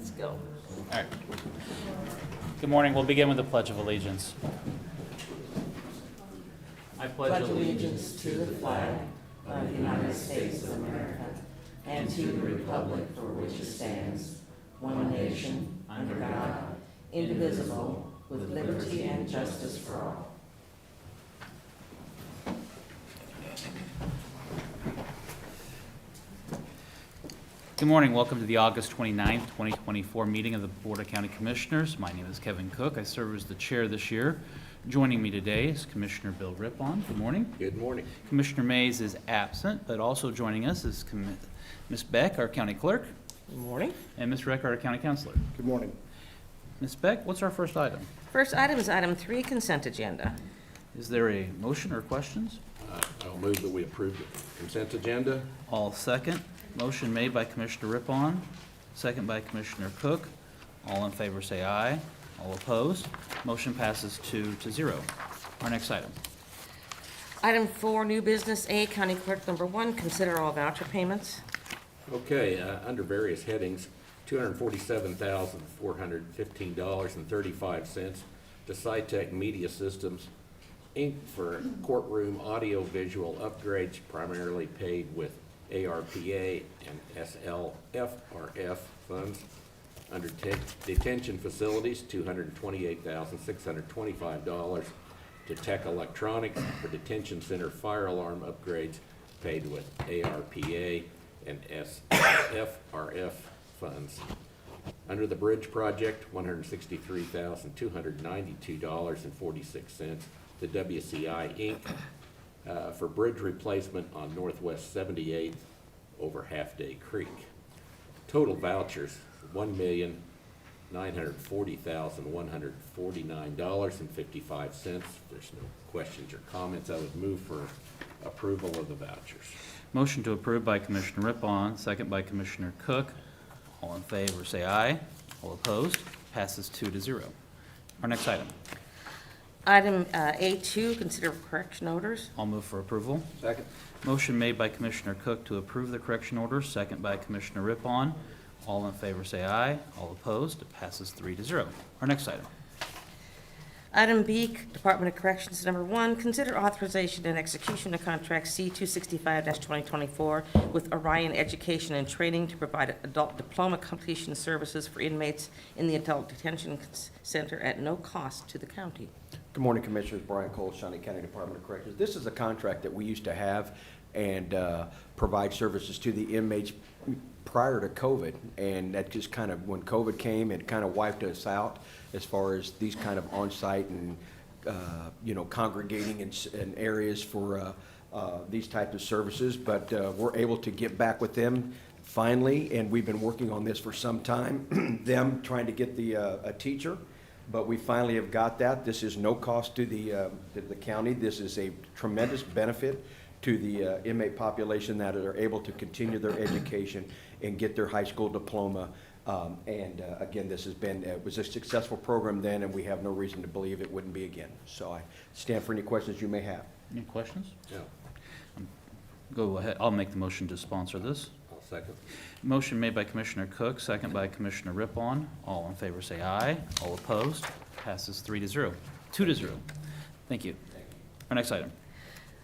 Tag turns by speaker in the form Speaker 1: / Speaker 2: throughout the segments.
Speaker 1: Let's go.
Speaker 2: All right. Good morning. We'll begin with the Pledge of Allegiance. I
Speaker 1: Pledge allegiance to the flag of the United States of America and to the republic for which it stands, one nation, under God, indivisible, with liberty and justice for all.
Speaker 2: Good morning. Welcome to the August 29th, 2024 meeting of the Board of County Commissioners. My name is Kevin Cook. I serve as the chair this year. Joining me today is Commissioner Bill Rippon. Good morning.
Speaker 3: Good morning.
Speaker 2: Commissioner Mays is absent, but also joining us is Ms. Beck, our county clerk,
Speaker 1: Good morning.
Speaker 2: and Ms. Reck, our county counselor.
Speaker 3: Good morning.
Speaker 2: Ms. Beck, what's our first item?
Speaker 1: First item is item 3, consent agenda.
Speaker 2: Is there a motion or questions?
Speaker 3: I'll move that we approve the consent agenda.
Speaker 2: All second. Motion made by Commissioner Rippon, second by Commissioner Cook. All in favor say aye. All opposed. Motion passes 2-0. Our next item.
Speaker 1: Item 4, new business A, county clerk number 1, consider all voucher payments.
Speaker 3: Okay, under various headings, $247,415.35 to SciTech Media Systems, Inc. for courtroom audio-visual upgrades primarily paid with ARPA and SLFRF funds. Under detention facilities, $228,625 to Tech Electronics for detention center fire alarm upgrades paid with ARPA and SLFRF funds. Under the bridge project, $163,292.46 to WCI Inc. For bridge replacement on Northwest 78th over Half Day Creek. Total vouchers, $1,940,149.55. If there's no questions or comments, I would move for approval of the vouchers.
Speaker 2: Motion to approve by Commissioner Rippon, second by Commissioner Cook. All in favor say aye. All opposed. Passes 2-0. Our next item.
Speaker 1: Item A2, consider correction orders.
Speaker 2: I'll move for approval.
Speaker 3: Second.
Speaker 2: Motion made by Commissioner Cook to approve the correction orders, second by Commissioner Rippon. All in favor say aye. All opposed. It passes 3-0. Our next item.
Speaker 1: Item B, Department of Corrections number 1, consider authorization and execution of contract C-265-2024 with Orion Education and Training to provide adult diploma completion services for inmates in the Adult Detention Center at no cost to the county.
Speaker 4: Good morning, Commissioners. Brian Cole, Shawnee County Department of Corrections. This is a contract that we used to have and provide services to the inmates prior to COVID. And that just kind of, when COVID came, it kind of wiped us out as far as these kind of on-site and, congregating in areas for these types of services. But we're able to get back with them finally, and we've been working on this for some time, them trying to get a teacher. But we finally have got that. This is no cost to the county. This is a tremendous benefit to the inmate population that are able to continue their education and get their high school diploma. Again, this it was a successful program then, and we have no reason to believe it wouldn't be again. So I stand for any questions you may have.
Speaker 2: Any questions?
Speaker 3: No.
Speaker 2: Go ahead. I'll make the motion to sponsor this.
Speaker 3: I'll second.
Speaker 2: Motion made by Commissioner Cook, second by Commissioner Rippon. All in favor say aye. All opposed. Passes 3-0. 2-0. Thank you. Our next item.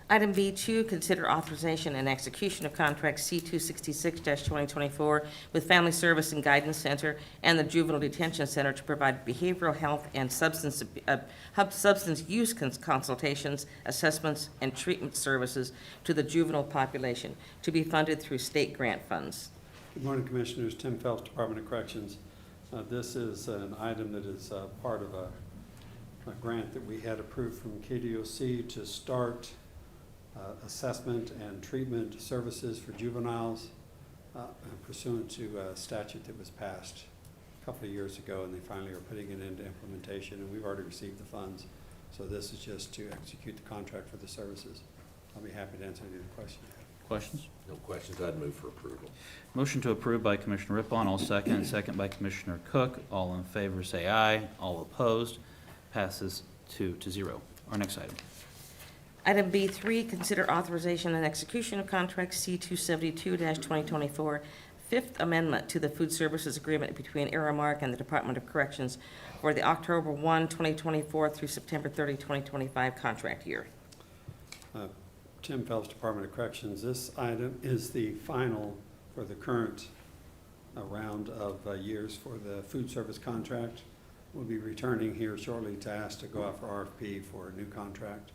Speaker 1: Item B2, consider authorization and execution of contract C-266-2024 with Family Service and Guidance Center and the Juvenile Detention Center to provide behavioral health and substance use consultations, assessments, and treatment services to the juvenile population to be funded through state grant funds.
Speaker 5: Good morning, Commissioners. Tim Phelps, Department of Corrections. This is an item that is part of a grant that we had approved from KDOC to start assessment and treatment services for juveniles pursuant to a statute that was passed a couple of years ago, and they finally are putting it into implementation, and we've already received the funds. So this is just to execute the contract for the services. I'll be happy to answer any questions you have.
Speaker 2: Questions?
Speaker 3: No questions. I'd move for approval.
Speaker 2: Motion to approve by Commissioner Rippon. All second. Second by Commissioner Cook. All in favor say aye. All opposed. Passes 2-0. Our next item.
Speaker 1: Item B3, consider authorization and execution of contract C-272-2024 Fifth Amendment to the Food Services Agreement between Aramark and the Department of Corrections for the October 1, 2024 through September 30, 2025 contract year.
Speaker 5: Tim Phelps, Department of Corrections. This item is the final for the current round of years for the food service contract. We'll be returning here shortly to ask to go out for RFP for a new contract,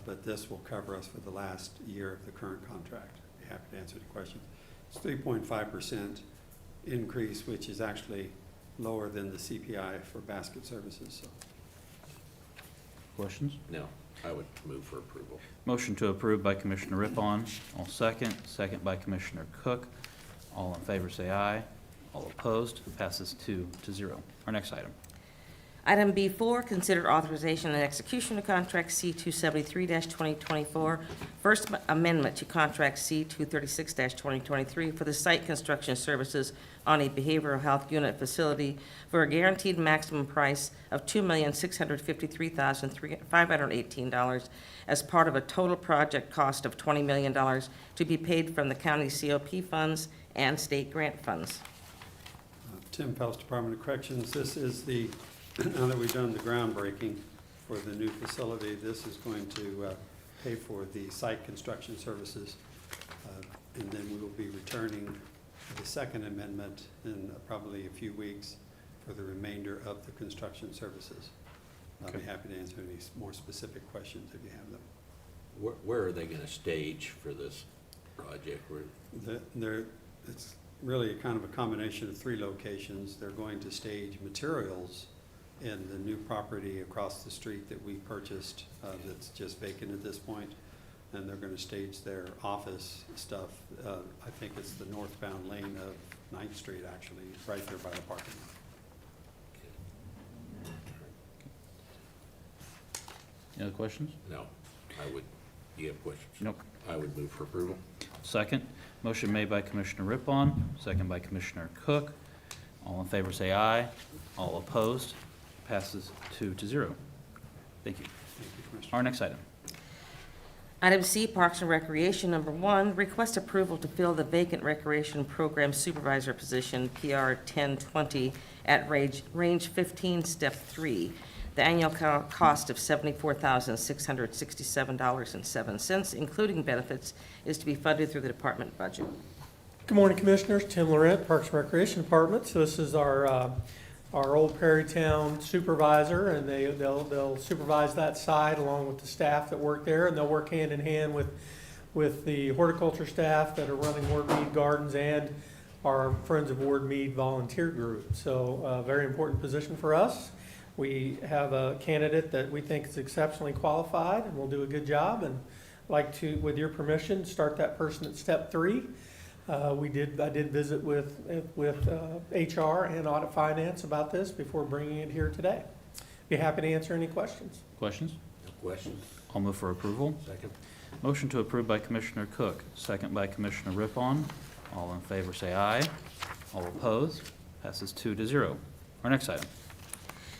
Speaker 5: but this will cover us for the last year of the current contract. Be happy to answer the questions. It's 3.5% increase, which is actually lower than the CPI for basket services. So.
Speaker 2: Questions?
Speaker 3: No, I would move for approval.
Speaker 2: Motion to approve by Commissioner Rippon. All second. Second by Commissioner Cook. All in favor say aye. All opposed. Passes 2-0. Our next item.
Speaker 1: Item B4, consider authorization and execution of contract C-273-2024, First Amendment to contract C-236-2023 for the site construction services on a behavioral health unit facility for a guaranteed maximum price of $2,653,518 as part of a total project cost of $20 million to be paid from the county COP funds and state grant funds.
Speaker 5: Tim Phelps, Department of Corrections. This is the, now that we've done the groundbreaking for the new facility, this is going to pay for the site construction services. And then we will be returning the second amendment in probably a few weeks for the remainder of the construction services. I'll be happy to answer any more specific questions if you have them.
Speaker 3: Where are they gonna stage for this project?
Speaker 5: It's really kind of a combination of 3 locations. They're going to stage materials in the new property across the street that we purchased that's just vacant at this point. And they're going to stage their office stuff. I think it's the northbound lane of 9th Street, actually, right there by the parking lot.
Speaker 2: Any other questions?
Speaker 3: No, I would, do you have questions?
Speaker 2: Nope.
Speaker 3: I would move for approval.
Speaker 2: Second. Motion made by Commissioner Rippon, second by Commissioner Cook. All in favor say aye. All opposed. Passes 2-0. Thank you.
Speaker 5: Thank you, Commissioner.
Speaker 2: Our next item.
Speaker 1: Item C, Parks and Recreation, number 1, request approval to fill the vacant Recreation Program Supervisor position, PR 1020, at range 15, Step 3. The annual cost of $74,667.07, including benefits, is to be funded through the department budget.
Speaker 6: Good morning, Commissioners. Tim Laurent, Parks and Recreation Department. So this is our old Perry Town supervisor, and they'll supervise that site along with the staff that work there, and they'll work hand in hand with the horticulture staff that are running Ward Mead Gardens and our Friends of Ward Mead volunteer group. So a very important position for us. We have a candidate that we think is exceptionally qualified and will do a good job, and like to, with your permission, start that person at Step 3. I did visit with HR and Audit Finance about this before bringing it here today. Be happy to answer any questions.
Speaker 2: Questions?
Speaker 3: No questions?
Speaker 2: I'll move for approval.
Speaker 3: Second?
Speaker 2: Motion to approve by Commissioner Cook, second by Commissioner Rippon. All in favor say aye. All opposed. Passes 2-0. Our next item.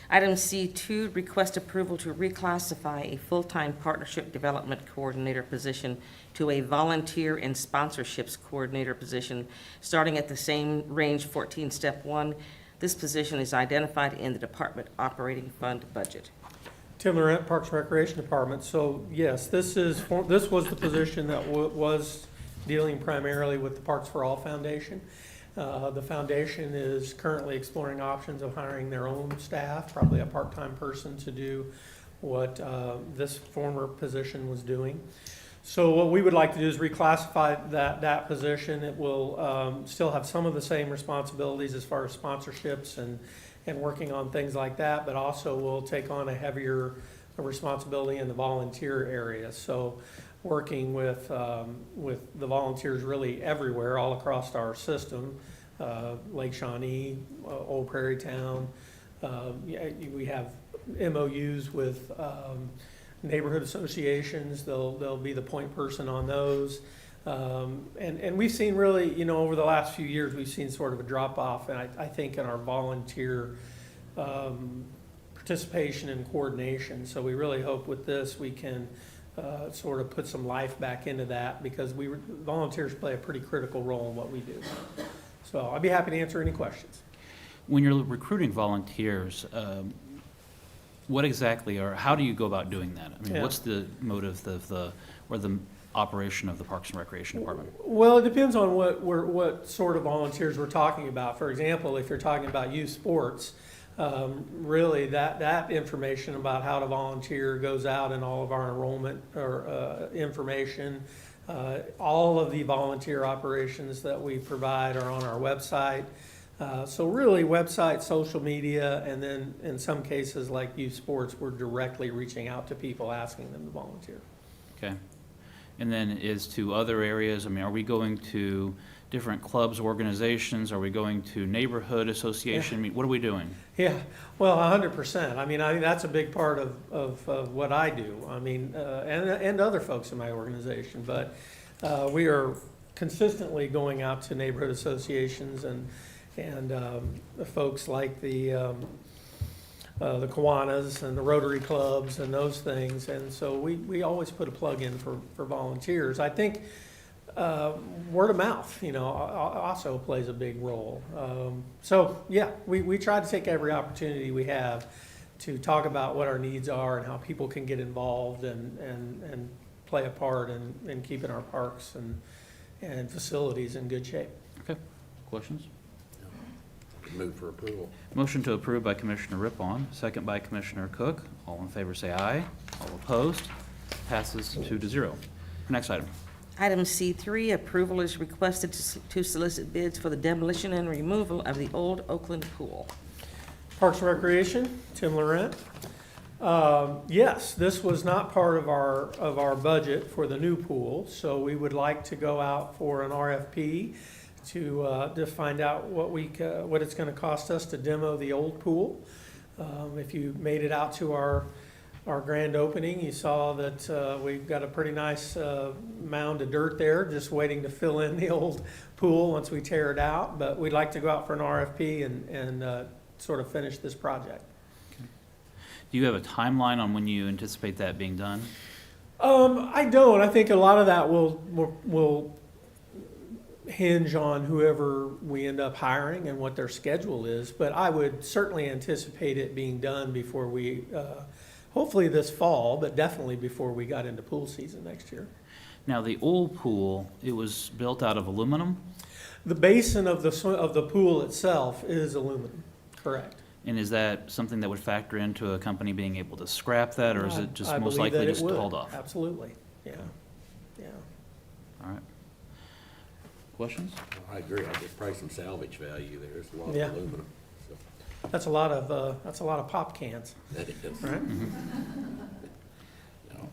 Speaker 1: Item C2, request approval to reclassify a full-time partnership development coordinator position to a volunteer and sponsorships coordinator position, starting at the same range 14, Step 1. This position is identified in the department operating fund budget.
Speaker 6: Tim Laurent, Parks and Recreation Department. So yes, this was the position that was dealing primarily with the Parks for All Foundation. The foundation is currently exploring options of hiring their own staff, probably a part-time person to do what this former position was doing. So what we would like to do is reclassify that position. It will still have some of the same responsibilities as far as sponsorships and working on things like that, but also will take on a heavier responsibility in the volunteer area. So working with the volunteers really everywhere, all across our system, Lake Shawnee, Old Prairie Town. We have MOUs with neighborhood associations. They'll be the point person on those. And we've seen really, over the last few years, we've seen sort of a drop off, and I think in our volunteer participation and coordination. So we really hope with this we can sort of put some life back into that, because volunteers play a pretty critical role in what we do. So I'd be happy to answer any questions.
Speaker 2: When you're recruiting volunteers, what exactly, or how do you go about doing that? I mean,
Speaker 6: Yeah.
Speaker 2: what's the motive of or the operation of the Parks and Recreation Department?
Speaker 6: Well, it depends on what sort of volunteers we're talking about. For example, if you're talking about youth sports, really that information about how to volunteer goes out in all of our enrollment or information. All of the volunteer operations that we provide are on our website. So really website, social media, and then in some cases like youth sports, we're directly reaching out to people asking them to volunteer.
Speaker 2: Okay. And then as to other areas, I mean, are we going to different clubs, organizations? Are we going to neighborhood association? I mean, what are we doing?
Speaker 6: Yeah, well, 100%. I mean, that's a big part of what I do. I mean, and other folks in my organization. But we are consistently going out to neighborhood associations and the folks like the Kiwanis and the Rotary clubs and those things. And so we always put a plug in for volunteers. I think word of mouth, also plays a big role. So yeah, we try to take every opportunity we have to talk about what our needs are and how people can get involved and play a part in keeping our parks and facilities in good shape.
Speaker 2: Okay. Questions?
Speaker 3: Move for approval.
Speaker 2: Motion to approve by Commissioner Rippon, second by Commissioner Cook. All in favor say aye. All opposed? Passes 2-0. Next item.
Speaker 1: Item C3, approval is requested to solicit bids for the demolition and removal of the old Oakland pool.
Speaker 6: Parks and Recreation, Tim Laurent. Yes, this was not part of our budget for the new pool, so we would like to go out for an RFP to find out what it's going to cost us to demo the old pool. If you made it out to our grand opening, you saw that we've got a pretty nice mound of dirt there, just waiting to fill in the old pool once we tear it out. But we'd like to go out for an RFP and sort of finish this project.
Speaker 2: Do you have a timeline on when you anticipate that being done?
Speaker 6: I don't. I think a lot of that will hinge on whoever we end up hiring and what their schedule is. But I would certainly anticipate it being done before we, hopefully this fall, but definitely before we got into pool season next year.
Speaker 2: Now, the old pool, it was built out of aluminum,
Speaker 6: The basin of the pool itself is aluminum, correct?
Speaker 2: and is that something that would factor into a company being able to scrap that, or is it just
Speaker 6: I
Speaker 2: most
Speaker 6: believe
Speaker 2: likely
Speaker 6: that it
Speaker 2: just
Speaker 6: would.
Speaker 2: hauled off?
Speaker 6: Absolutely, yeah.
Speaker 2: All right. Questions?
Speaker 3: I agree. I just probably some salvage value there. There's a lot of
Speaker 6: Yeah.
Speaker 3: aluminum. So
Speaker 6: That's a lot of pop cans,
Speaker 3: that is.
Speaker 6: right?
Speaker 3: No,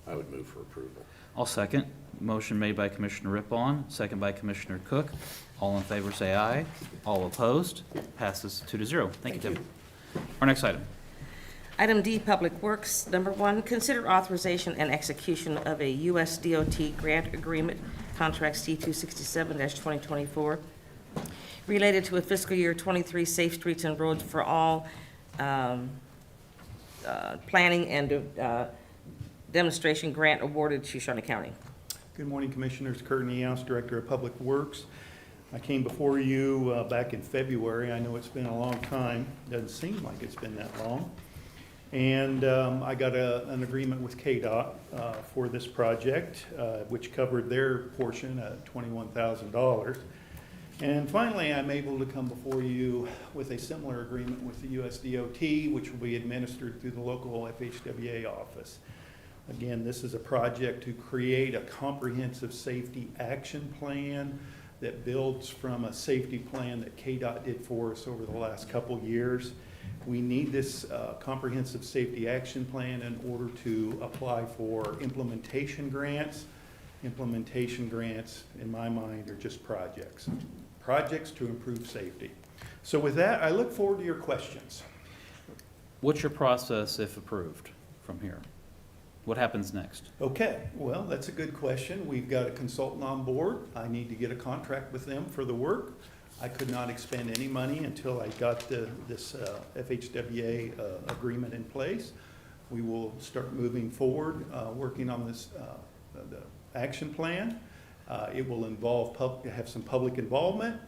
Speaker 3: I would move for approval.
Speaker 2: I'll second. Motion made by Commissioner Rippon, second by Commissioner Cook. All in favor say aye. All opposed? Passes 2-0. Thank you, Tim. Our next item.
Speaker 1: Item D, Public Works. Number 1, consider authorization and execution of a U.S. DOT grant agreement, contract C267-2024, related to a fiscal year 23 Safe Streets and Roads for All planning and demonstration grant awarded to Shawnee County.
Speaker 7: Good morning, Commissioners. Kurt Niehaus, Director of Public Works. I came before you back in February. I know it's been a long time. Doesn't seem like it's been that long. And I got an agreement with KDOT for this project, which covered their portion at $21,000. And finally, I'm able to come before you with a similar agreement with the US DOT, which will be administered through the local FHWA office. Again, this is a project to create a comprehensive safety action plan that builds from a safety plan that KDOT did for us over the last couple years. We need this comprehensive safety action plan in order to apply for implementation grants. Implementation grants, in my mind, are just projects. Projects to improve safety. So with that, I look forward to your questions.
Speaker 2: What's your process if approved from here? What happens next?
Speaker 7: Okay, well, that's a good question. We've got a consultant on board. I need to get a contract with them for the work. I could not expend any money until I got this FHWA agreement in place. We will start moving forward, working on this the action plan, It will involve, have some public involvement.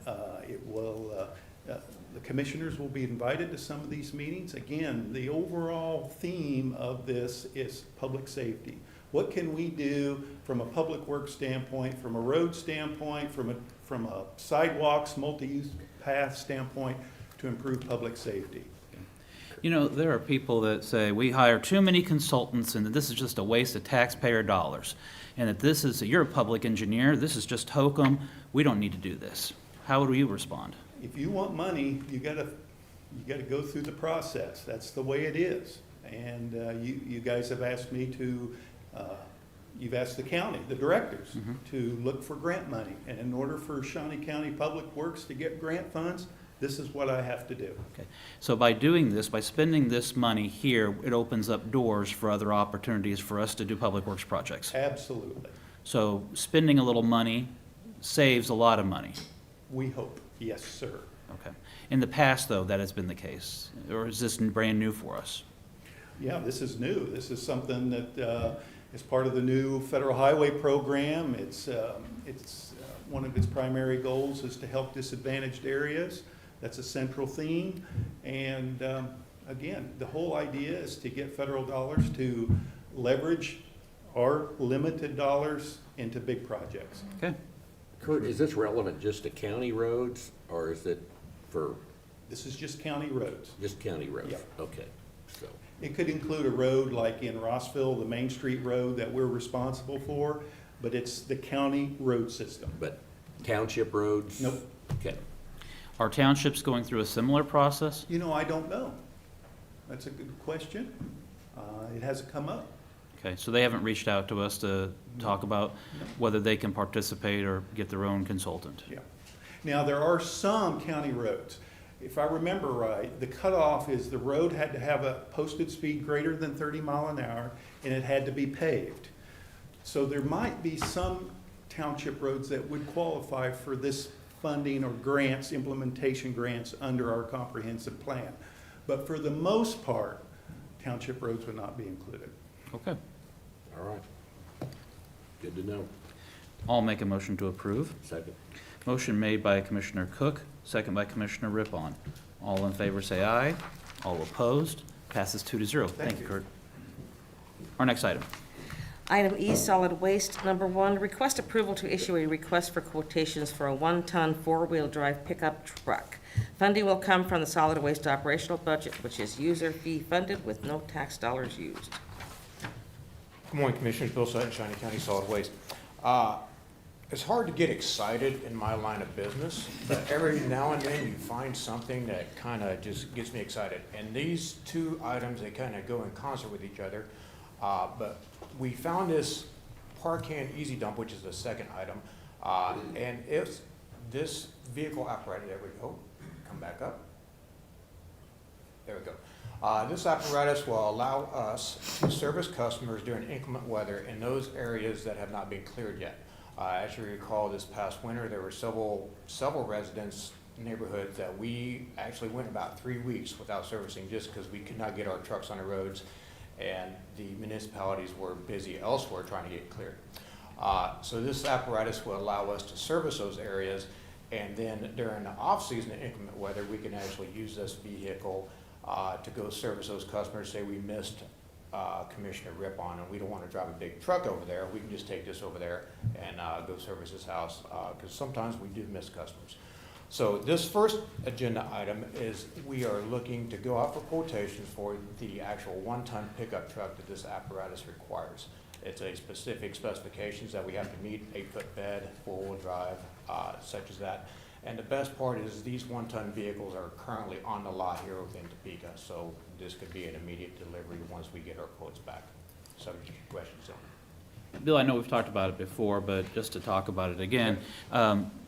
Speaker 7: It will, the commissioners will be invited to some of these meetings. Again, the overall theme of this is public safety. What can we do from a public works standpoint, from a road standpoint, from a sidewalks, multi-use path standpoint to improve public safety?
Speaker 2: You know, there are people that say, we hire too many consultants and that this is just a waste of taxpayer dollars. And that this is, you're a public engineer, this is just hokum, we don't need to do this. How would you respond?
Speaker 7: If you want money, you gotta go through the process. That's the way it is. And you guys have asked me to, you've asked the county, the directors, to look for grant money. And in order for Shawnee County Public Works to get grant funds, this is what I have to do.
Speaker 2: Okay. So by doing this, by spending this money here, it opens up doors for other opportunities for us to do public works projects.
Speaker 7: Absolutely.
Speaker 2: So spending a little money saves a lot of money.
Speaker 7: We hope. Yes, sir.
Speaker 2: Okay. In the past, though, that has been the case, or is this brand new for us?
Speaker 7: Yeah, this is new. This is something that is part of the new federal highway program. It's one of its primary goals is to help disadvantaged areas. That's a central theme. And again, the whole idea is to get federal dollars to leverage our limited dollars into big projects.
Speaker 2: Okay.
Speaker 3: Kurt, is this relevant just to county roads, or is it for
Speaker 7: This is just county roads.
Speaker 3: just county roads?
Speaker 7: Yeah.
Speaker 3: Okay, so,
Speaker 7: It could include a road like in Rossville, the Main Street Road that we're responsible for, but it's the county road system.
Speaker 3: but township roads?
Speaker 7: Nope.
Speaker 3: Okay.
Speaker 2: Are townships going through a similar process?
Speaker 7: You know, I don't know. That's a good question. It hasn't come up.
Speaker 2: Okay, so they haven't reached out to us to talk about
Speaker 7: No.
Speaker 2: whether they can participate or get their own consultant.
Speaker 7: Yeah. Now, there are some county roads. If I remember right, the cutoff is the road had to have a posted speed greater than 30 mile an hour, and it had to be paved. So there might be some township roads that would qualify for this funding or grants, implementation grants under our comprehensive plan. But for the most part, township roads would not be included.
Speaker 2: Okay.
Speaker 3: All right. Good to know.
Speaker 2: I'll make a motion to approve.
Speaker 3: Second.
Speaker 2: Motion made by Commissioner Cook, second by Commissioner Rippon. All in favor say aye. All opposed? Passes 2-0. Thank you, Kurt. Our next item.
Speaker 1: Item E, solid waste. Number 1, request approval to issue a request for quotations for a 1-ton four-wheel drive pickup truck. Funding will come from the solid waste operational budget, which is user fee funded with no tax dollars used.
Speaker 8: Good morning, Commissioners. Bill Sutton, Shawnee County Solid Waste. It's hard to get excited in my line of business, but every now and then you find something that kind of just gets me excited. And these two items, they kind of go in concert with each other. But we found this Park-Hand Easy Dump, which is the second item. And it's this vehicle apparatus, there we go, come back up. There we go. This apparatus will allow us to service customers during inclement weather in those areas that have not been cleared yet. As you recall, this past winter, there were several residents, neighborhoods that we actually went about 3 weeks without servicing just because we could not get our trucks on the roads and the municipalities were busy elsewhere trying to get cleared. So this apparatus will allow us to service those areas, and then during the off-season of inclement weather, we can actually use this vehicle to go service those customers. Say we missed Commissioner Rippon and we don't want to drive a big truck over there, we can just take this over there and go service his house, because sometimes we do miss customers. So this first agenda item is we are looking to go out for quotations for the actual 1-ton pickup truck that this apparatus requires. It's a specific specifications that we have to meet, 8-foot bed, 4-wheel drive, such as that. And the best part is these 1-ton vehicles are currently on the lot here within Topeka, so this could be an immediate delivery once we get our quotes back. Subject to questions on.
Speaker 2: Bill, I know we've talked about it before, but just to talk about it again,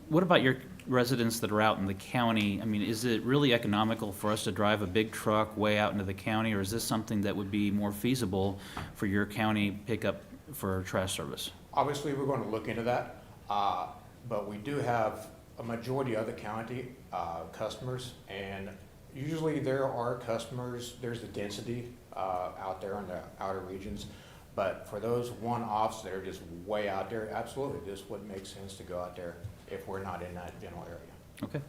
Speaker 2: what about your residents that are out in the county? I mean, is it really economical for us to drive a big truck way out into the county, or is this something that would be more feasible for your county pickup for trash service?
Speaker 8: Obviously, we're going to look into that, but we do have a majority of the county customers, and usually there are customers, there's the density out there in the outer regions, But for those one-offs that are just way out there, absolutely, this would make sense to go out there if we're not in that general area.
Speaker 2: Okay.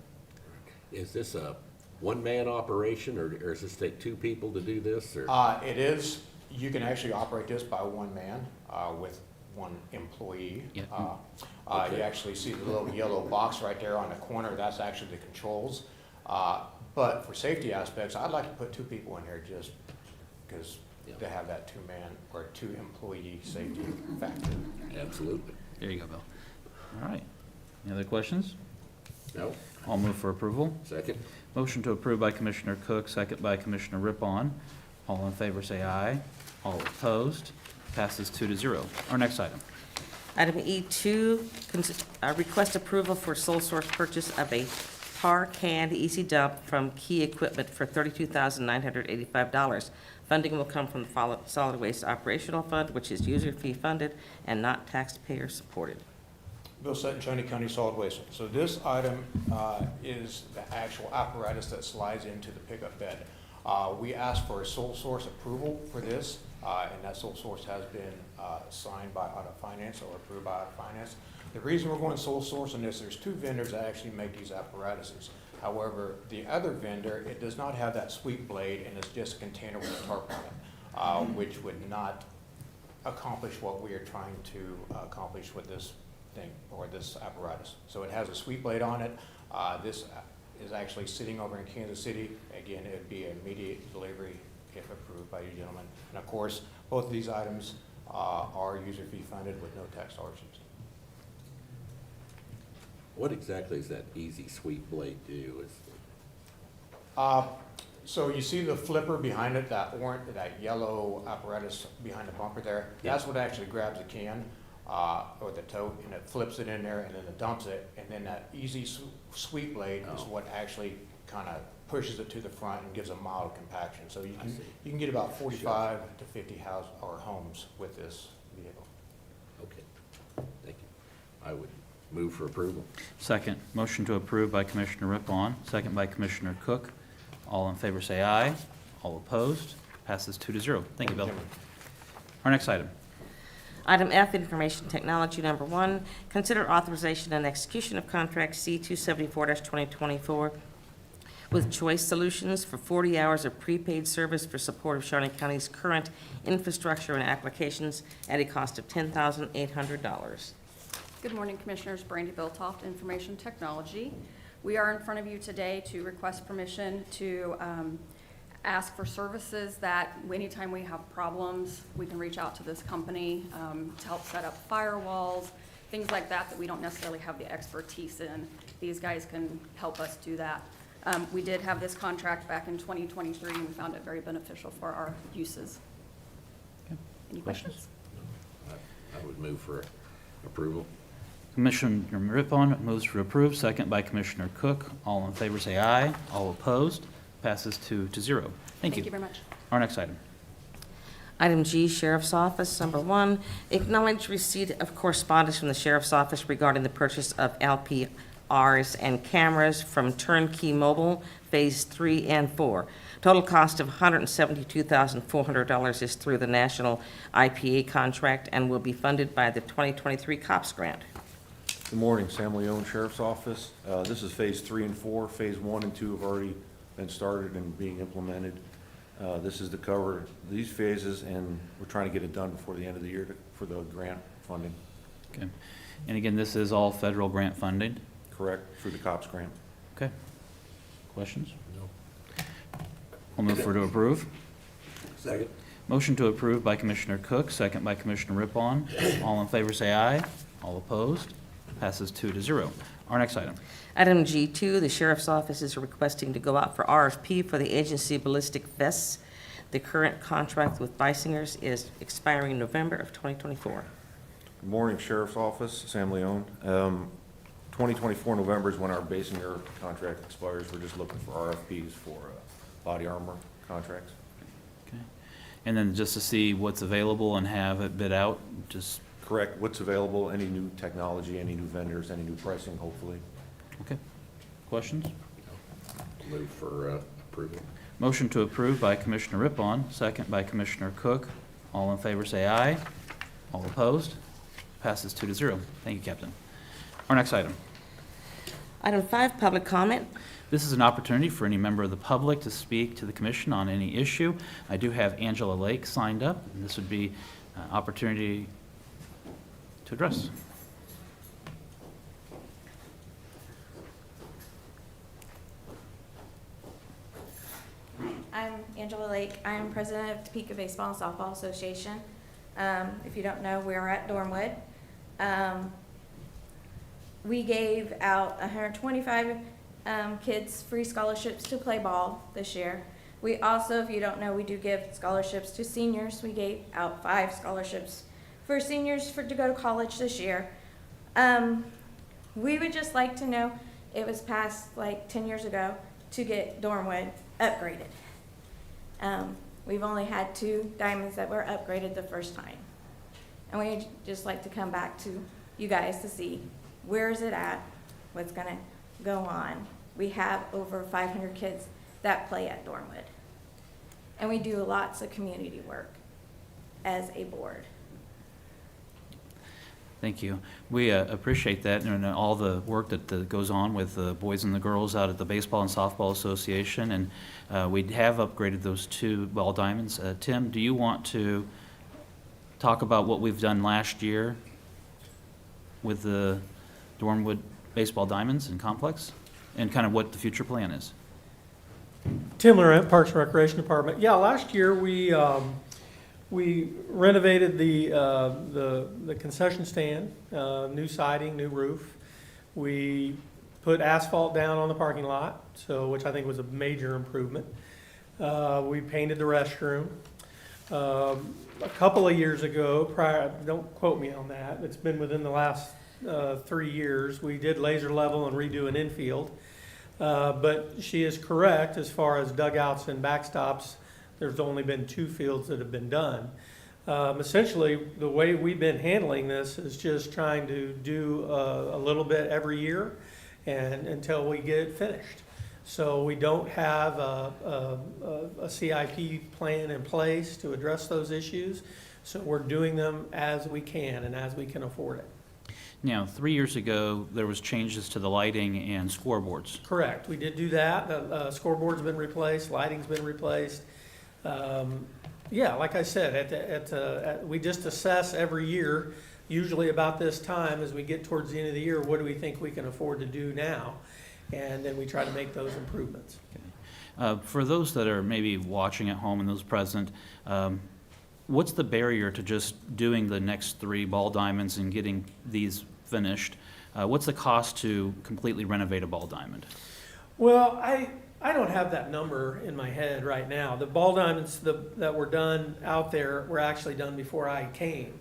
Speaker 3: Is this a one-man operation, or does this take two people to do this, or?
Speaker 8: It is, you can actually operate this by one man, with one employee.
Speaker 2: Yeah.
Speaker 3: Okay.
Speaker 8: You actually see the little yellow box right there on the corner, that's actually the controls. But for safety aspects, I'd like to put two people in here just because
Speaker 3: Yeah.
Speaker 8: they have that two-man or two-employee safety factor.
Speaker 3: Absolutely.
Speaker 2: There you go, Bill. All right. Any other questions?
Speaker 3: No?
Speaker 2: I'll move for approval.
Speaker 3: Second?
Speaker 2: Motion to approve by Commissioner Cook, second by Commissioner Rippon. All in favor say aye. All opposed. Passes 2-0. Our next item.
Speaker 1: Item E2, request approval for sole source purchase of a tar canned easy dump from Key Equipment for $32,985. Funding will come from the Solid Waste Operational Fund, which is user fee funded and not taxpayer supported.
Speaker 8: Bill Sutton, Shawnee County Solid Waste. So this item is the actual apparatus that slides into the pickup bed. We asked for a sole source approval for this, and that sole source has been signed by Auto Finance or approved by Auto Finance. The reason we're going sole source on this, there's two vendors that actually make these apparatuses. However, the other vendor, it does not have that sweep blade, and it's just a container with a tarp on it, which would not accomplish what we are trying to accomplish with this thing, or this apparatus. So it has a sweep blade on it. This is actually sitting over in Kansas City. Again, it would be immediate delivery if approved by you gentlemen. And of course, both of these items are user fee funded with no tax dollars.
Speaker 3: What exactly does that easy sweep blade do?
Speaker 8: So you see the flipper behind it, that orange, that yellow apparatus behind the bumper there?
Speaker 3: Yeah.
Speaker 8: That's what actually grabs the can, or the tote, and it flips it in there, and then it dumps it, and then that easy sweep blade is
Speaker 3: Oh.
Speaker 8: what actually kind of pushes it to the front and gives a mild compaction. So
Speaker 3: I see.
Speaker 8: you can get about 45 to 50 house or homes with this vehicle.
Speaker 3: Okay, thank you. I would move for approval.
Speaker 2: Second. Motion to approve by Commissioner Rippon, second by Commissioner Cook. All in favor say aye. All opposed. Passes 2-0. Thank you, Bill. Our next item.
Speaker 1: Item F, Information Technology Number 1, consider authorization and execution of contract C-274-2024 with Choice Solutions for 40 hours of prepaid service for support of Shawnee County's current infrastructure and applications at a cost of $10,800.
Speaker 9: Good morning, Commissioners. Brandy Biltoft, Information Technology. We are in front of you today to request permission to ask for services that anytime we have problems, we can reach out to this company to help set up firewalls, things like that that we don't necessarily have the expertise in. These guys can help us do that. We did have this contract back in 2023, and we found it very beneficial for our uses.
Speaker 2: Okay.
Speaker 9: Any
Speaker 2: Questions?
Speaker 9: questions?
Speaker 3: I would move for approval.
Speaker 2: Commissioner Rippon moves to approve, second by Commissioner Cook. All in favor say aye. All opposed. Passes 2-0. Thank you.
Speaker 9: Thank you very much.
Speaker 2: Our next item.
Speaker 1: Item G, Sheriff's Office, number 1, acknowledge receipt of correspondence from the Sheriff's Office regarding the purchase of LPRs and cameras from Turnkey Mobile, Phase 3 and 4. Total cost of $172,400 is through the National IPA contract and will be funded by the 2023 COPS grant.
Speaker 10: Good morning, Sam Leone, Sheriff's Office. This is Phase 3 and 4. Phase 1 and 2 have already been started and being implemented. This is to cover these phases, and we're trying to get it done before the end of the year for the grant funding.
Speaker 2: Okay. And again, this is all federal grant funding.
Speaker 10: Correct, through the COPS grant.
Speaker 2: Okay. Questions?
Speaker 3: No.
Speaker 2: I'll move for to approve.
Speaker 3: Second.
Speaker 2: Motion to approve by Commissioner Cook, second by Commissioner Rippon. All in favor say aye. All opposed. Passes 2-0. Our next item.
Speaker 1: Item G2, the Sheriff's Office is requesting to go out for RFP for the agency ballistic vests. The current contract with Beisingers is expiring November of 2024.
Speaker 10: Good morning, Sheriff's Office, Sam Leone. 2024 November is when our Basinger contract expires. We're just looking for RFPs for body armor contracts.
Speaker 2: Okay. And then just to see what's available and have it bid out, just,
Speaker 10: Correct, what's available, any new technology, any new vendors, any new pricing, hopefully.
Speaker 2: okay. Questions?
Speaker 3: Move for approval.
Speaker 2: Motion to approve by Commissioner Rippon, second by Commissioner Cook. All in favor say aye. All opposed? Passes 2-0. Thank you, Captain. Our next item.
Speaker 1: Item 5, public comment.
Speaker 2: This is an opportunity for any member of the public to speak to the commission on any issue. I do have Angela Lake signed up, and this would be an opportunity to address.
Speaker 11: I'm Angela Lake. I am president of Topeka Baseball and Softball Association. If you don't know, we're at Dornwood. We gave out 125 kids free scholarships to play ball this year. We also, if you don't know, we do give scholarships to seniors. We gave out 5 scholarships for seniors to go to college this year. We would just like to know, it was passed like 10 years ago to get Dornwood upgraded. We've only had 2 diamonds that were upgraded the first time. And we'd just like to come back to you guys to see where is it at, what's gonna go on. We have over 500 kids that play at Dornwood. And we do lots of community work as a board.
Speaker 2: Thank you. We appreciate that and all the work that goes on with the boys and the girls out at the Baseball and Softball Association. And we have upgraded those 2 ball diamonds. Tim, do you want to talk about what we've done last year with the Dornwood Baseball Diamonds and Complex and kind of what the future plan is?
Speaker 6: Tim Laurent, Parks and Recreation Department. Yeah, last year we renovated the concession stand, new siding, new roof. We put asphalt down on the parking lot, which I think was a major improvement. We painted the restroom. A couple of years ago, don't quote me on that, it's been within the last 3 years, we did laser level and redo an infield. But she is correct, as far as dugouts and backstops, there's only been 2 fields that have been done. Essentially, the way we've been handling this is just trying to do a little bit every year and until we get it finished. So we don't have a CIP plan in place to address those issues. So we're doing them as we can and as we can afford it.
Speaker 2: Now, 3 years ago, there was changes to the lighting and scoreboards.
Speaker 6: Correct. We did do that. The scoreboard's been replaced, lighting's been replaced. Yeah, like I said, we just assess every year, usually about this time, as we get towards the end of the year, what do we think we can afford to do now? And then we try to make those improvements.
Speaker 2: For those that are maybe watching at home and those present, what's the barrier to just doing the next 3 ball diamonds and getting these finished? What's the cost to completely renovate a ball diamond?
Speaker 6: Well, I don't have that number in my head right now. The ball diamonds that were done out there were actually done before I came.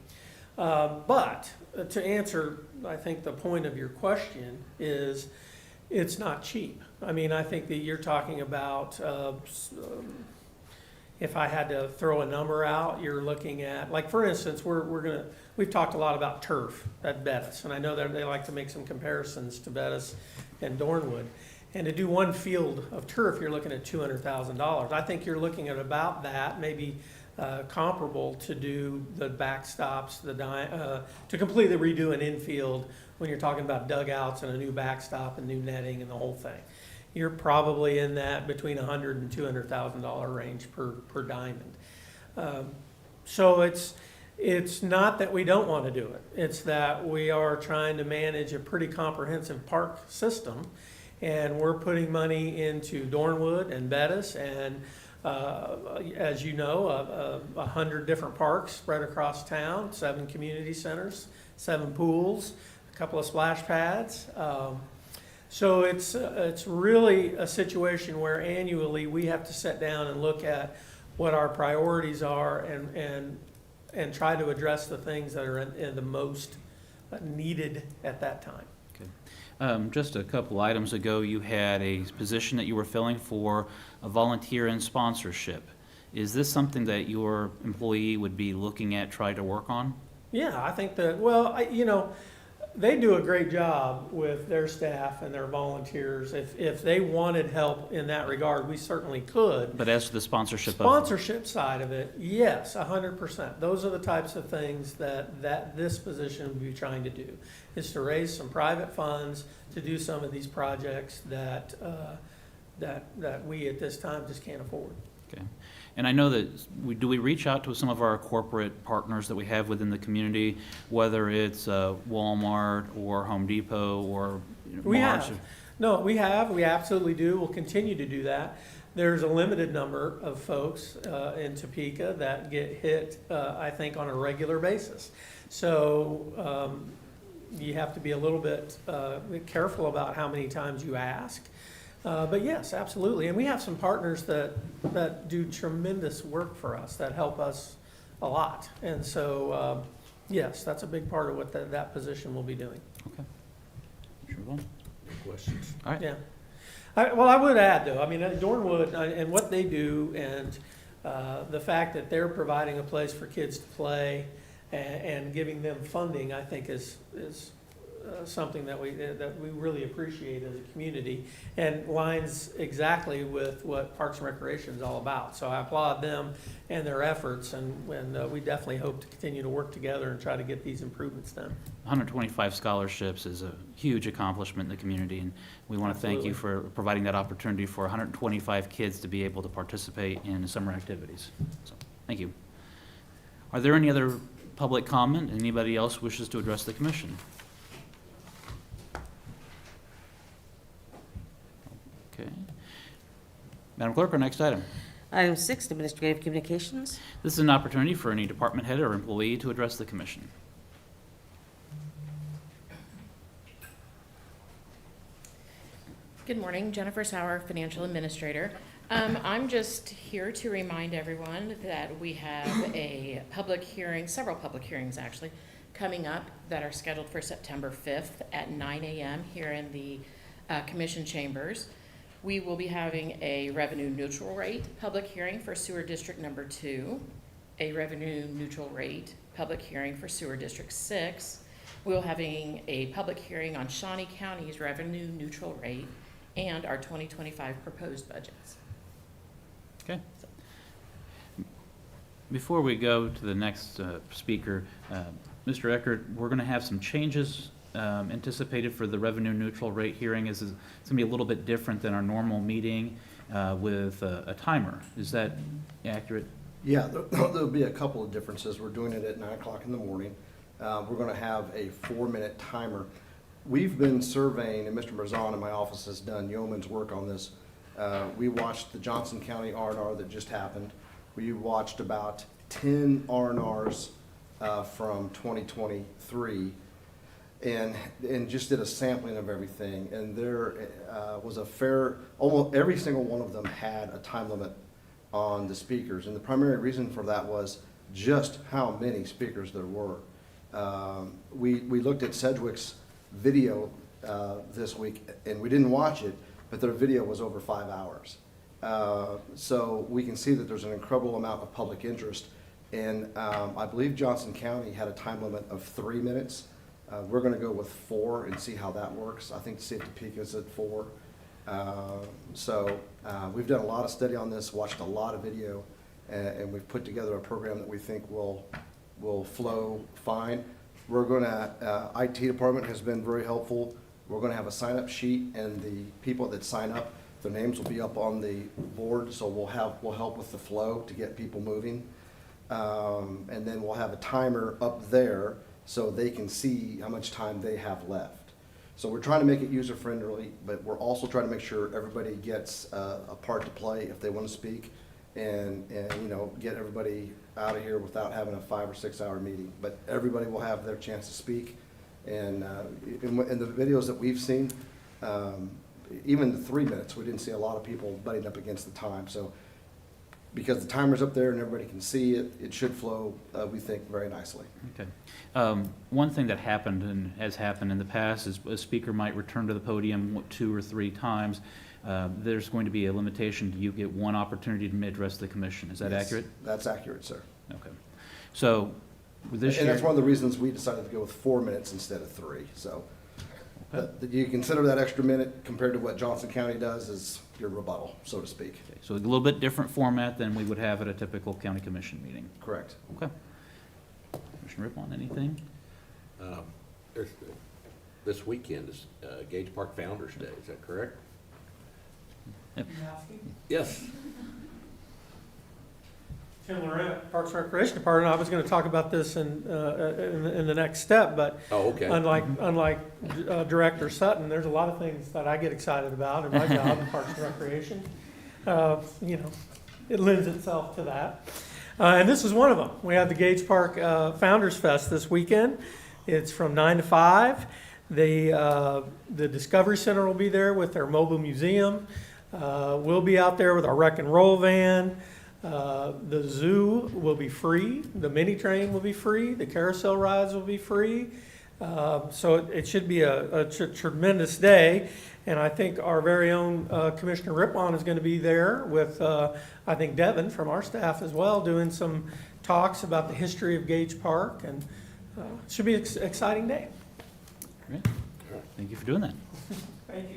Speaker 6: But to answer, I think the point of your question is, it's not cheap. I mean, I think that you're talking about, if I had to throw a number out, you're looking at, like for instance, we've talked a lot about turf at Bettis, and I know that they like to make some comparisons to Bettis and Dornwood. And to do 1 field of turf, you're looking at $200,000. I think you're looking at about that, maybe comparable to do the backstops, to completely redo an infield when you're talking about dugouts and a new backstop and new netting and the whole thing. You're probably in that between $100,000 and $200,000 range per diamond. So it's not that we don't want to do it. It's that we are trying to manage a pretty comprehensive park system, and we're putting money into Dornwood and Bettis and as you know, 100 different parks spread across town, 7 community centers, 7 pools, a couple of splash pads. So it's really a situation where annually we have to sit down and look at what our priorities are and try to address the things that are in the most needed at that time.
Speaker 2: Just a couple items ago, you had a position that you were filling for a volunteer in sponsorship. Is this something that your employee would be looking at, try to work on?
Speaker 6: Yeah, I think that, well, They do a great job with their staff and their volunteers. If they wanted help in that regard, we certainly could.
Speaker 2: But as to the sponsorship of,
Speaker 6: Sponsorship side of it, yes, 100%. Those are the types of things that this position would be trying to do, is to raise some private funds to do some of these projects that we at this time just can't afford.
Speaker 2: okay. And I know that, do we reach out to some of our corporate partners that we have within the community, whether it's Walmart or Home Depot or
Speaker 6: We
Speaker 2: Marsh?
Speaker 6: have. No, we have. We absolutely do. We'll continue to do that. There's a limited number of folks in Topeka that get hit, I think, on a regular basis. So you have to be a little bit careful about how many times you ask. But yes, absolutely. And we have some partners that do tremendous work for us, that help us a lot. And so, yes, that's a big part of what that position will be doing.
Speaker 2: Okay. Sure will.
Speaker 3: Questions?
Speaker 2: All right.
Speaker 6: Yeah. Well, I would add, though, I mean, Dornwood and what they do, and the fact that they're providing a place for kids to play and giving them funding, I think is something that we really appreciate as a community, and lines exactly with what Parks and Recreation is all about. So I applaud them and their efforts, and we definitely hope to continue to work together and try to get these improvements done.
Speaker 2: 125 scholarships is a huge accomplishment in the community, and we want to thank you for providing that opportunity for 125 kids to be able to participate in summer activities. So, thank you. Are there any other public comment? Anybody else wishes to address the commission? Okay. Madam Clerk, our next item.
Speaker 1: Item 6, Administrative Communications.
Speaker 2: This is an opportunity for any department head or employee to address the commission.
Speaker 12: Good morning, Jennifer Sauer, Financial Administrator. I'm just here to remind everyone that we have a public hearing, several public hearings actually, coming up that are scheduled for September 5th at 9 a.m. here in the Commission chambers. We will be having a revenue neutral rate public hearing for Sewer District Number 2, a revenue neutral rate public hearing for Sewer District 6. We'll having a public hearing on Shawnee County's revenue neutral rate and our 2025 proposed budgets.
Speaker 2: Okay. Before we go to the next speaker, Mr. Eckert, we're going to have some changes anticipated for the revenue neutral rate hearing. It's going to be a little bit different than our normal meeting with a timer. Is that accurate?
Speaker 13: Yeah, there'll be a couple of differences. We're doing it at 9 o'clock in the morning. We're going to have a 4-minute timer. We've been surveying, and Mr. Marzon in my office has done yeoman's work on this. We watched the Johnson County R&R that just happened. We watched about 10 R&Rs from 2023 and just did a sampling of everything. And there was almost every single one of them had a time limit on the speakers. And the primary reason for that was just how many speakers there were. We looked at Sedgwick's video this week, and we didn't watch it, but their video was over 5 hours. So we can see that there's an incredible amount of public interest. And I believe Johnson County had a time limit of 3 minutes. We're going to go with 4 and see how that works. I think to see if Topeka's at 4. So we've done a lot of study on this, watched a lot of video, and we've put together a program that we think will flow fine. We're going to, IT department has been very helpful. We're going to have a sign-up sheet, and the people that sign up, their names will be up on the board, so we'll help with the flow to get people moving. And then we'll have a timer up there so they can see how much time they have left. So we're trying to make it user-friendly, but we're also trying to make sure everybody gets a part to play if they want to speak, and get everybody out of here without having a 5 or 6 hour meeting. But everybody will have their chance to speak. And in the videos that we've seen, even the 3 minutes, we didn't see a lot of people butting up against the time. So because the timer's up there and everybody can see it, it should flow, we think, very nicely.
Speaker 2: Okay. One thing that happened and has happened in the past is a speaker might return to the podium 2 or 3 times. There's going to be a limitation. You get 1 opportunity to address the commission. Is that
Speaker 13: Yes,
Speaker 2: accurate?
Speaker 13: That's accurate, sir.
Speaker 2: Okay. So This
Speaker 13: And that's
Speaker 2: year-
Speaker 13: one of the reasons we decided to go with 4 minutes instead of 3, so. You consider that extra minute compared to what Johnson County does is your rebuttal, so to speak.
Speaker 2: So a little bit different format than we would have at a typical county commission meeting.
Speaker 13: Correct.
Speaker 2: Okay. Commissioner Rippon, anything?
Speaker 3: There's- This weekend is Gage Park Founder's Day, is that correct?
Speaker 2: Yep.
Speaker 3: Yes.
Speaker 6: Tim Laurent, Parks and Recreation Department, I was gonna talk about this in the next step, but
Speaker 3: Oh, okay.
Speaker 6: unlike Director Sutton, there's a lot of things that I get excited about in my job in Parks and Recreation. You know, it lends itself to that. And this is one of them. We have the Gage Park Founders Fest this weekend. It's from 9 to 5. The Discovery Center will be there with their mobile museum. We'll be out there with our wreck and roll van. The zoo will be free. The mini train will be free. The carousel rides will be free. So it should be a tremendous day. And I think our very own Commissioner Rippon is going to be there with, I think, Devin from our staff as well, doing some talks about the history of Gage Park. And it should be an exciting day.
Speaker 2: Great. Thank you for doing that.
Speaker 6: Thank you.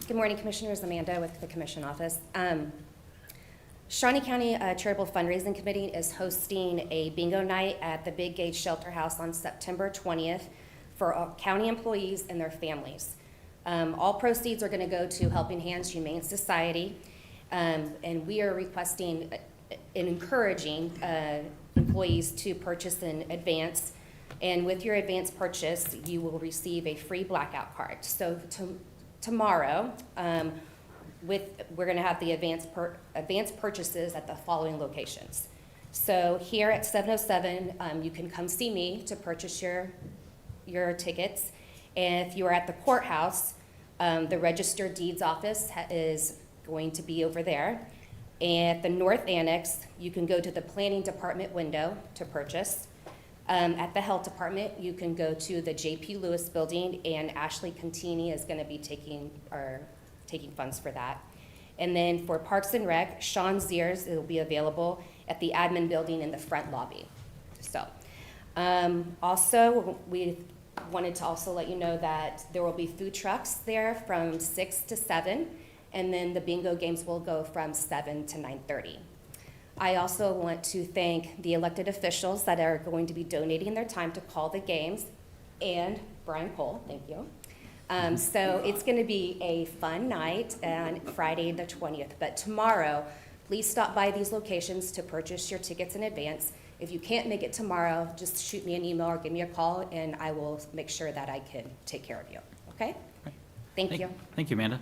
Speaker 14: Good morning, Commissioners. Amanda with the Commission Office. Shawnee County Charitable Fundraising Committee is hosting a bingo night at the Big Gage Shelter House on September 20th for county employees and their families. All proceeds are going to go to Helping Hands Humane Society, and we are requesting and encouraging employees to purchase in advance. And with your advance purchase, you will receive a free blackout card. So tomorrow, we're going to have the advance purchases at the following locations. So here at 707, you can come see me to purchase your tickets. And if you are at the courthouse, the Registered Deeds Office is going to be over there. And at the North Annex, you can go to the Planning Department window to purchase. At the Health Department, you can go to the J.P. Lewis Building, and Ashley Contini is going to be taking funds for that. And then for Parks and Rec, Sean Ziers, it will be available at the admin building in the front lobby. So, also, we wanted to also let you know that there will be food trucks there from 6 to 7, and then the bingo games will go from 7 to 9:30. I also want to thank the elected officials that are going to be donating their time to call the games, and Brian Cole, thank you. So it's going to be a fun night on Friday the 20th, but tomorrow, please stop by these locations to purchase your tickets in advance. If you can't make it tomorrow, just shoot me an email or give me a call, and I will make sure that I can take care of you, okay? Thank you.
Speaker 2: Thank you, Amanda.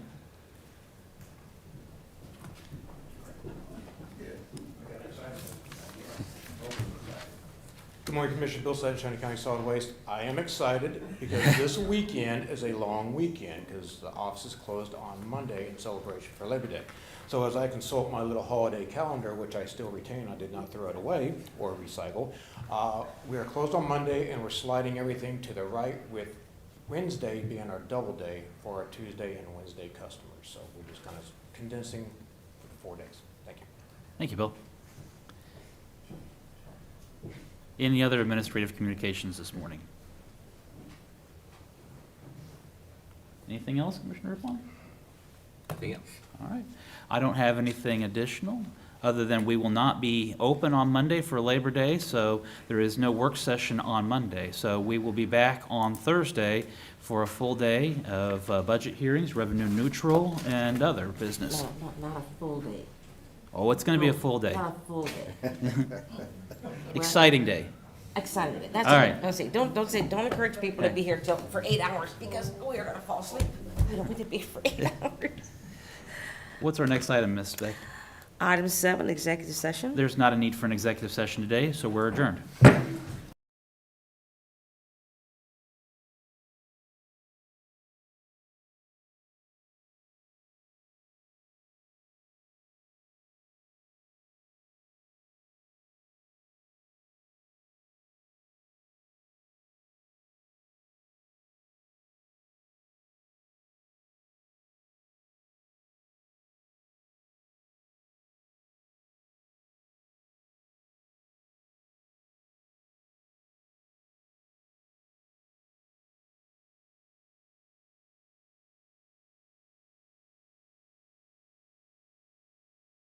Speaker 8: Good morning, Commissioner Bill Sutton, Shawnee County Solid Waste. I am excited because this weekend is a long weekend because the office is closed on Monday in celebration for Labor Day. So as I consult my little holiday calendar, which I still retain, I did not throw it away or recycle, we are closed on Monday and we're sliding everything to the right with Wednesday being our double day for our Tuesday and Wednesday customers. So we're just kind of condensing for 4 days. Thank you.
Speaker 2: Thank you, Bill. Any other administrative communications this morning? Anything else, Commissioner Rippon?
Speaker 3: Nothing else.
Speaker 2: All right. I don't have anything additional, other than we will not be open on Monday for Labor Day, so there is no work session on Monday. So we will be back on Thursday for a full day of budget hearings, revenue neutral, and other business.
Speaker 1: Not a full day.
Speaker 2: Oh, it's going to be a full day.
Speaker 1: Not a full day.
Speaker 2: Exciting day.
Speaker 1: Exciting day. That's
Speaker 2: All
Speaker 1: okay.
Speaker 2: right.
Speaker 1: Don't encourage people to be here for 8 hours because we are gonna fall asleep. We don't need to be for 8 hours.
Speaker 2: What's our next item, Ms. Beck?
Speaker 1: Item 7, executive session.
Speaker 2: There's not a need for an executive session today, so we're adjourned.